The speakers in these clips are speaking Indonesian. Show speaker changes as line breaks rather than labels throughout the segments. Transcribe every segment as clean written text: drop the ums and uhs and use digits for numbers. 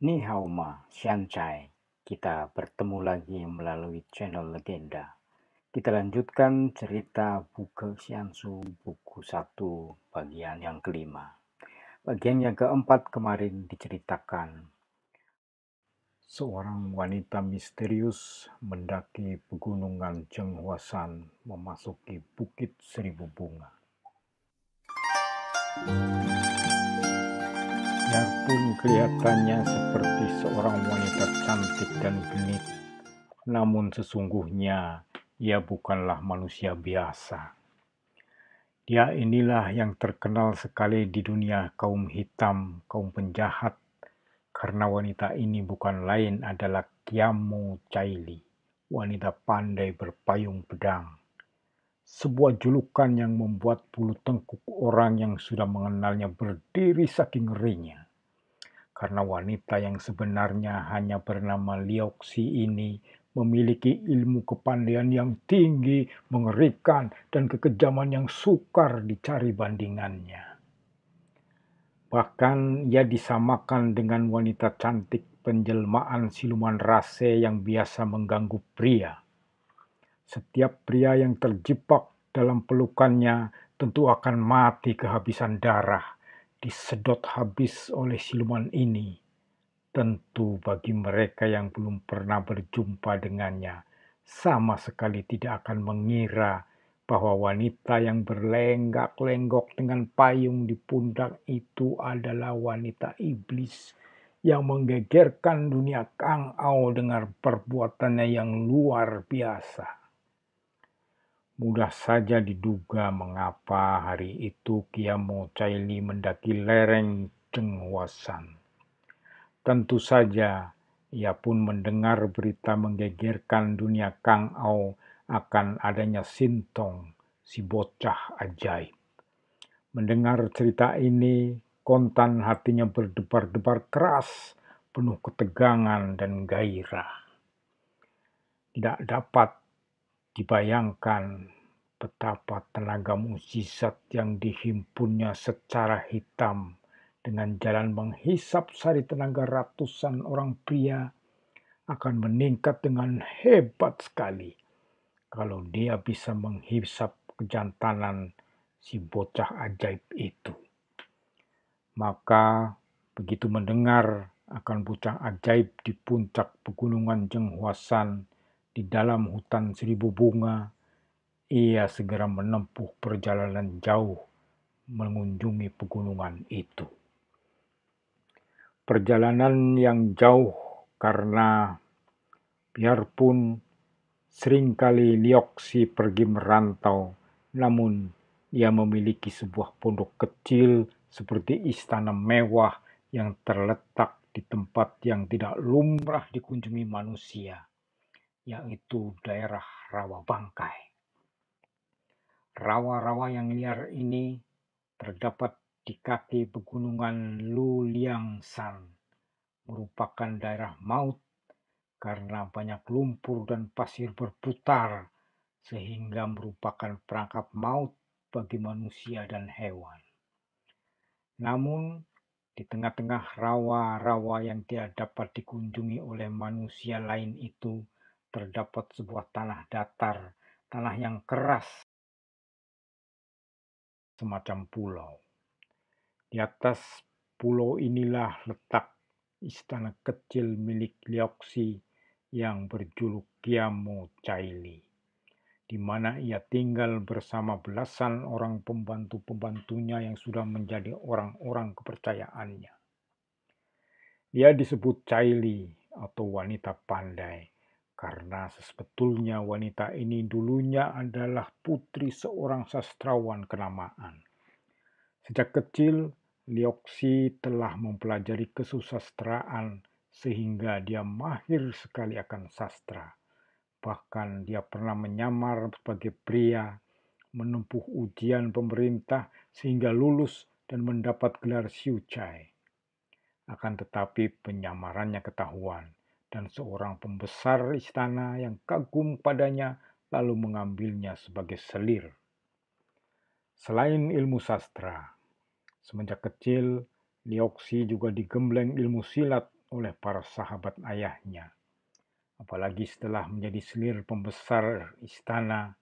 Ni hao ma, Xianchai. Kita bertemu lagi melalui channel Legenda. Kita lanjutkan cerita buku Xiansu buku 1 bagian yang kelima. Bagian yang keempat kemarin diceritakan seorang wanita misterius mendaki pegunungan Zhenghuashan memasuki Bukit Seribu Bunga. Biarpun kelihatannya seperti seorang wanita cantik dan genit, namun sesungguhnya ia bukanlah manusia biasa. Dia inilah yang terkenal sekali di dunia kaum hitam, kaum penjahat, karena wanita ini bukan lain adalah Qiamo Caili, wanita pandai berpayung pedang. Sebuah julukan yang membuat bulu tengkuk orang yang sudah mengenalnya berdiri saking ngerinya. Karena wanita yang sebenarnya hanya bernama Lioxi ini memiliki ilmu kepandaian yang tinggi, mengerikan, dan kekejaman yang sukar dicari bandingannya. Bahkan ia disamakan dengan wanita cantik penjelmaan siluman rase yang biasa mengganggu pria. Setiap pria yang terjebak dalam pelukannya tentu akan mati kehabisan darah, disedot habis oleh siluman ini. Tentu bagi mereka yang belum pernah berjumpa dengannya, sama sekali tidak akan mengira bahwa wanita yang berlenggak-lenggok dengan payung di pundak itu adalah wanita iblis yang menggegerkan dunia Kang Ao dengan perbuatannya yang luar biasa. Mudah saja diduga mengapa hari itu Qiamo Caili mendaki lereng Zhenghuashan. Tentu saja, ia pun mendengar berita menggegerkan dunia Kang Ao akan adanya Sintong, si bocah ajaib. Mendengar cerita ini, kontan hatinya berdebar-debar keras, penuh ketegangan dan gairah. Tidak dapat dibayangkan betapa tenaga mukjizat yang dihimpunnya secara hitam dengan jalan menghisap sari tenaga ratusan orang pria akan meningkat dengan hebat sekali kalau dia bisa menghisap kejantanan si bocah ajaib itu. Maka begitu mendengar akan bocah ajaib di puncak pegunungan Zhenghuashan di dalam hutan seribu bunga, ia segera menempuh perjalanan jauh mengunjungi pegunungan itu. Perjalanan yang jauh karena biarpun seringkali Lioxi pergi merantau, namun ia memiliki sebuah pondok kecil seperti istana mewah yang terletak di tempat yang tidak lumrah dikunjungi manusia, yaitu daerah Rawa Bangkai. Rawa-rawa yang liar ini terdapat di kaki pegunungan Luliangshan, merupakan daerah maut karena banyak lumpur dan pasir berputar, sehingga merupakan perangkap maut bagi manusia dan hewan. Namun, di tengah-tengah rawa-rawa yang tidak dapat dikunjungi oleh manusia lain itu, terdapat sebuah tanah datar, tanah yang keras, semacam pulau. Di atas pulau inilah letak istana kecil milik Lioxi yang berjuluk Qiamo Caili, di mana ia tinggal bersama belasan orang pembantu-pembantunya yang sudah menjadi orang-orang kepercayaannya. Dia disebut Caili atau wanita pandai, karena sebetulnya wanita ini dulunya adalah putri seorang sastrawan kenamaan. Sejak kecil, Lioxi telah mempelajari kesusastraan sehingga dia mahir sekali akan sastra. Bahkan dia pernah menyamar sebagai pria, menempuh ujian pemerintah sehingga lulus dan mendapat gelar Xiucai. Akan tetapi penyamarannya ketahuan dan seorang pembesar istana yang kagum padanya lalu mengambilnya sebagai selir. Selain ilmu sastra, semenjak kecil Lioxi juga digembleng ilmu silat oleh para sahabat ayahnya. Apalagi setelah menjadi selir pembesar istana,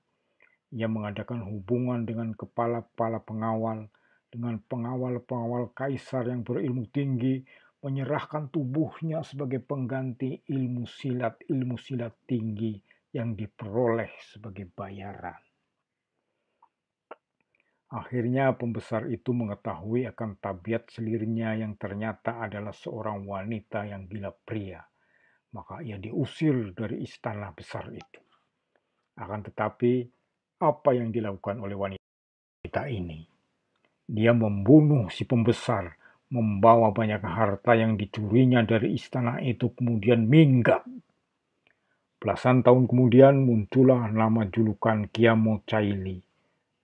ia mengadakan hubungan dengan kepala-kepala pengawal, dengan pengawal-pengawal kaisar yang berilmu tinggi, menyerahkan tubuhnya sebagai pengganti ilmu silat tinggi yang diperoleh sebagai bayaran. Akhirnya pembesar itu mengetahui akan tabiat selirnya yang ternyata adalah seorang wanita yang gila pria. Maka ia diusir dari istana besar itu. Akan tetapi, apa yang dilakukan oleh wanita ini? Dia membunuh si pembesar, membawa banyak harta yang dicurinya dari istana itu kemudian minggat. Belasan tahun kemudian muncullah nama julukan Kiamo Caili.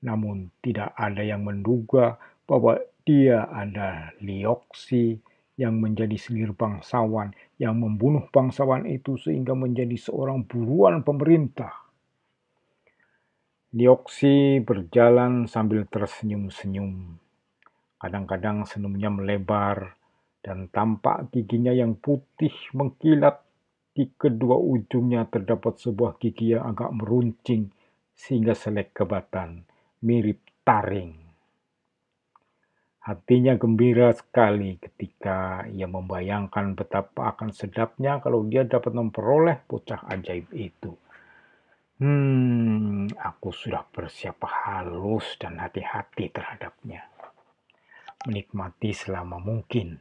Namun tidak ada yang menduga bahwa dia ada Lioksi yang menjadi selir bangsawan yang membunuh bangsawan itu sehingga menjadi seorang buruan pemerintah. Lioksi berjalan sambil tersenyum-senyum. Kadang-kadang senyumnya melebar dan tampak giginya yang putih mengkilat. Di kedua ujungnya terdapat sebuah gigi yang agak meruncing sehingga selekebatan, mirip taring. Hatinya gembira sekali ketika ia membayangkan betapa akan sedapnya kalau dia dapat memperoleh bocah ajaib itu. Aku sudah bersiap halus dan hati-hati terhadapnya. Menikmati selama mungkin.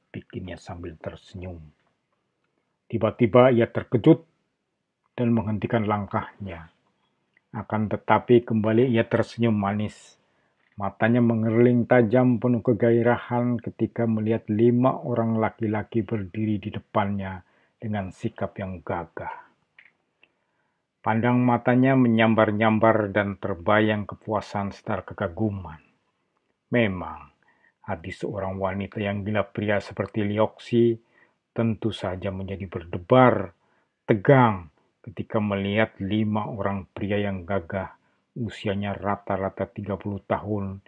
Pikirnya sambil tersenyum. Tiba-tiba ia terkejut dan menghentikan langkahnya. Akan tetapi kembali ia tersenyum manis. Matanya mengerling tajam penuh kegairahan ketika melihat 5 orang laki-laki berdiri di depannya dengan sikap yang gagah. Pandang matanya menyambar-nyambar dan terbayang kepuasan serta kekaguman. Memang, hati seorang wanita yang gila pria seperti Lioksi tentu saja menjadi berdebar, tegang ketika melihat 5 orang pria yang gagah, usianya rata-rata 30 tahun,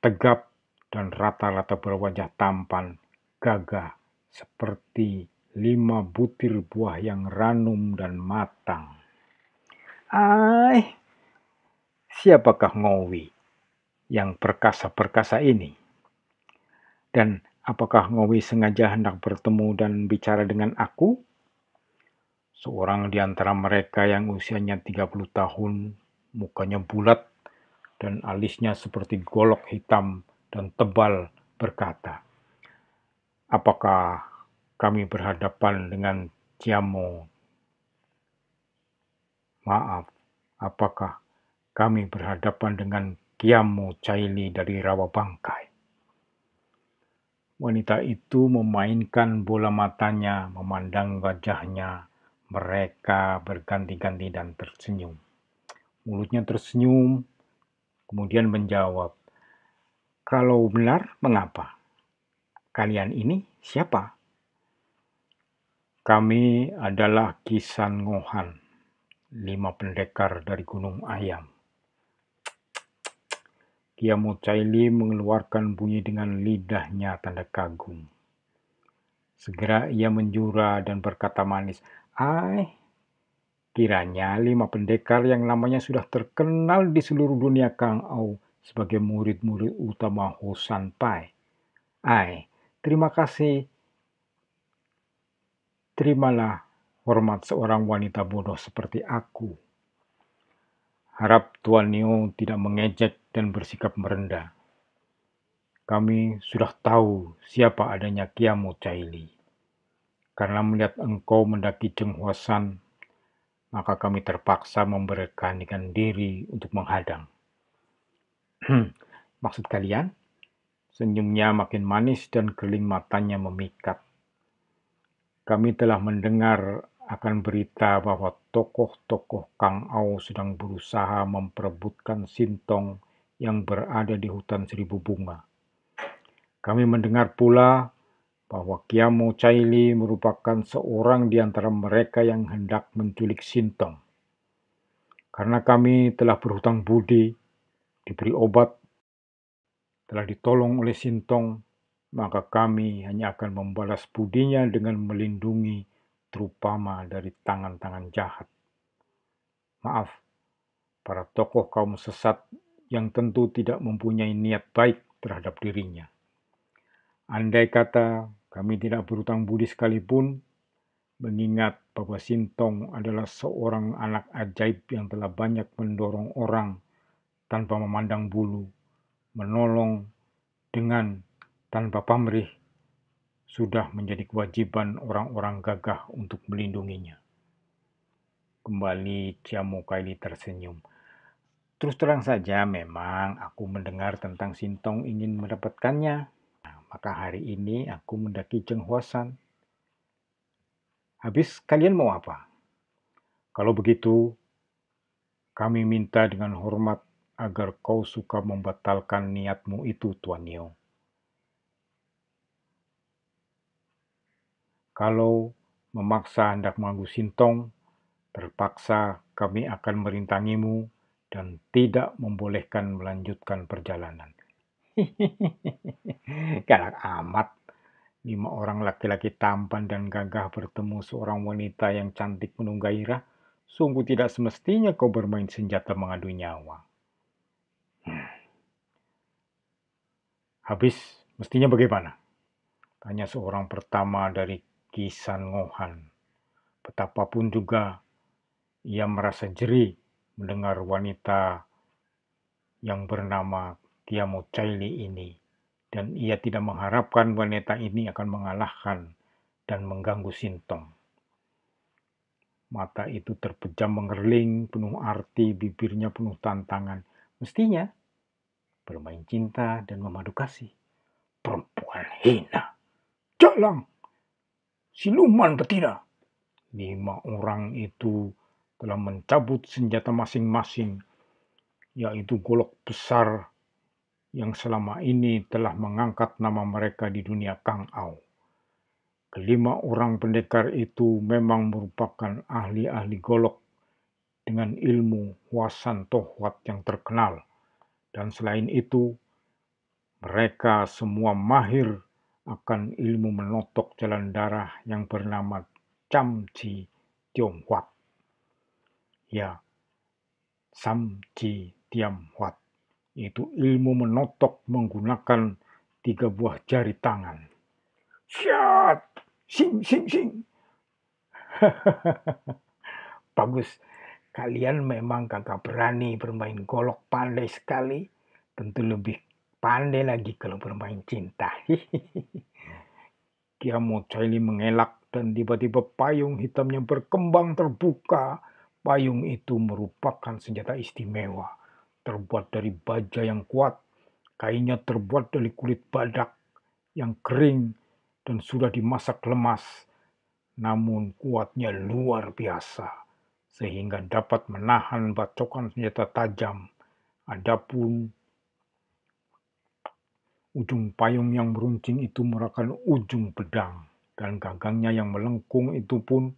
tegap dan rata-rata berwajah tampan, gagah, seperti 5 butir buah yang ranum dan matang. Siapakah Ngowi yang perkasa-perkasa ini? Dan apakah Ngowi sengaja hendak bertemu dan bicara dengan aku? Seorang di antara mereka yang usianya 30 tahun, mukanya bulat dan alisnya seperti golok hitam dan tebal berkata, apakah kami berhadapan dengan Kiamo? Maaf, apakah kami berhadapan dengan Kiamo Caili dari Rawa Bangkai? Wanita itu memainkan bola matanya, memandang wajahnya. Mereka berganti-ganti dan tersenyum. Mulutnya tersenyum, kemudian menjawab, kalau benar, mengapa? Kalian ini siapa? Kami adalah Kisan Ngohan, 5 pendekar dari Gunung Ayam. Kiamo Caili mengeluarkan bunyi dengan lidahnya tanda kagum. Segera ia menjura dan berkata manis, kiranya 5 pendekar yang namanya sudah terkenal di seluruh dunia Kang Au sebagai murid-murid utama Ho San Pai. Terima kasih. Terimalah hormat seorang wanita bodoh seperti aku. Harap Tuan Nio tidak mengejek dan bersikap merendah. Kami sudah tahu siapa adanya Kiamo Caili. Karena melihat engkau mendaki Cheng Hua San, maka kami terpaksa memberanikan diri untuk menghadang. Maksud kalian? Senyumnya makin manis dan keliling matanya memikat. Kami telah mendengar akan berita bahwa tokoh-tokoh Kang Au sedang berusaha memperebutkan Sintong yang berada di hutan seribu bunga. Kami mendengar pula bahwa Kiamo Caili merupakan seorang di antara mereka yang hendak menculik Sintong. Karena kami telah berhutang budi, diberi obat, telah ditolong oleh Sintong, maka kami hanya akan membalas budinya dengan melindungi terutama dari tangan-tangan jahat. Maaf, para tokoh kaum sesat yang tentu tidak mempunyai niat baik terhadap dirinya. Andai kata kami tidak berutang budi sekalipun, mengingat bahwa Sintong adalah seorang anak ajaib yang telah banyak mendorong orang tanpa memandang bulu, menolong dengan tanpa pamrih, sudah menjadi kewajiban orang-orang gagah untuk melindunginya. Kembali Ciamokaili tersenyum. Terus terang saja memang aku mendengar tentang Sintong ingin mendapatkannya. Maka hari ini aku mendaki Cenghoasan. Habis kalian mau apa? Kalau begitu, kami minta dengan hormat agar kau suka membatalkan niatmu itu, Tuan Nio. Kalau memaksa hendak mengganggu Sintong, terpaksa kami akan merintangimu dan tidak membolehkan melanjutkan perjalanan. Galak amat. 5 orang laki-laki tampan dan gagah bertemu seorang wanita yang cantik penuh gairah. Sungguh tidak semestinya kau bermain senjata mengadu nyawa. Habis, mestinya bagaimana? Tanya seorang pertama dari Kisan Ngohan. Betapapun juga ia merasa jeri mendengar wanita yang bernama Kiamo Chaili ini, dan ia tidak mengharapkan wanita ini akan mengalahkan dan mengganggu Sintong. Mata itu terpejam mengerling, penuh arti, bibirnya penuh tantangan. Mestinya bermain cinta dan memadu kasih. Perempuan hina, jalang, siluman betina. 5 orang itu telah mencabut senjata masing-masing, yaitu golok besar yang selama ini telah mengangkat nama mereka di dunia Kangau. Kelima orang pendekar itu memang merupakan ahli-ahli golok dengan ilmu Hwasan Tohwat yang terkenal. Dan selain itu, mereka semua mahir akan ilmu menotok jalan darah yang bernama Chamji Tionghuat. Ya, Samji Tiamhuat, yaitu ilmu menotok menggunakan 3 buah jari tangan. Syat! Sing, sing, sing! Bagus, kalian memang kagak berani bermain golok, pandai sekali. Tentu lebih pandai lagi kalau bermain cinta. Kiamo Chaili mengelak dan tiba-tiba payung hitamnya berkembang terbuka. Payung itu merupakan senjata istimewa, terbuat dari baja yang kuat. Kainnya terbuat dari kulit badak yang kering dan sudah dimasak lemas, namun kuatnya luar biasa, sehingga dapat menahan bacokan senjata tajam. Adapun ujung payung yang meruncing itu merupakan ujung pedang, dan gagangnya yang melengkung itu pun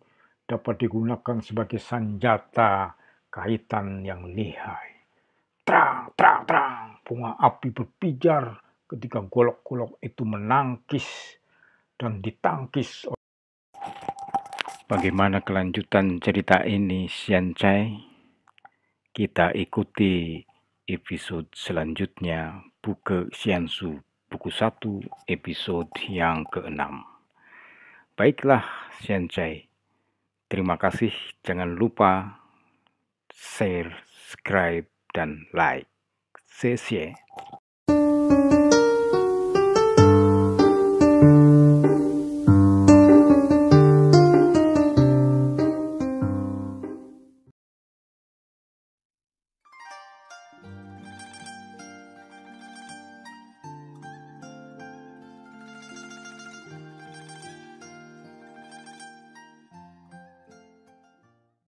dapat digunakan sebagai senjata kaitan yang lihai. Terang, terang, terang, bunga api berpijar ketika golok-golok itu menangkis dan ditangkis. Bagaimana kelanjutan cerita ini, Xiancai? Kita ikuti episode selanjutnya, Buku Xiansu, buku 1, episode yang ke-6. Baiklah, Xiancai. Terima kasih, jangan lupa share, subscribe, dan like. 谢谢。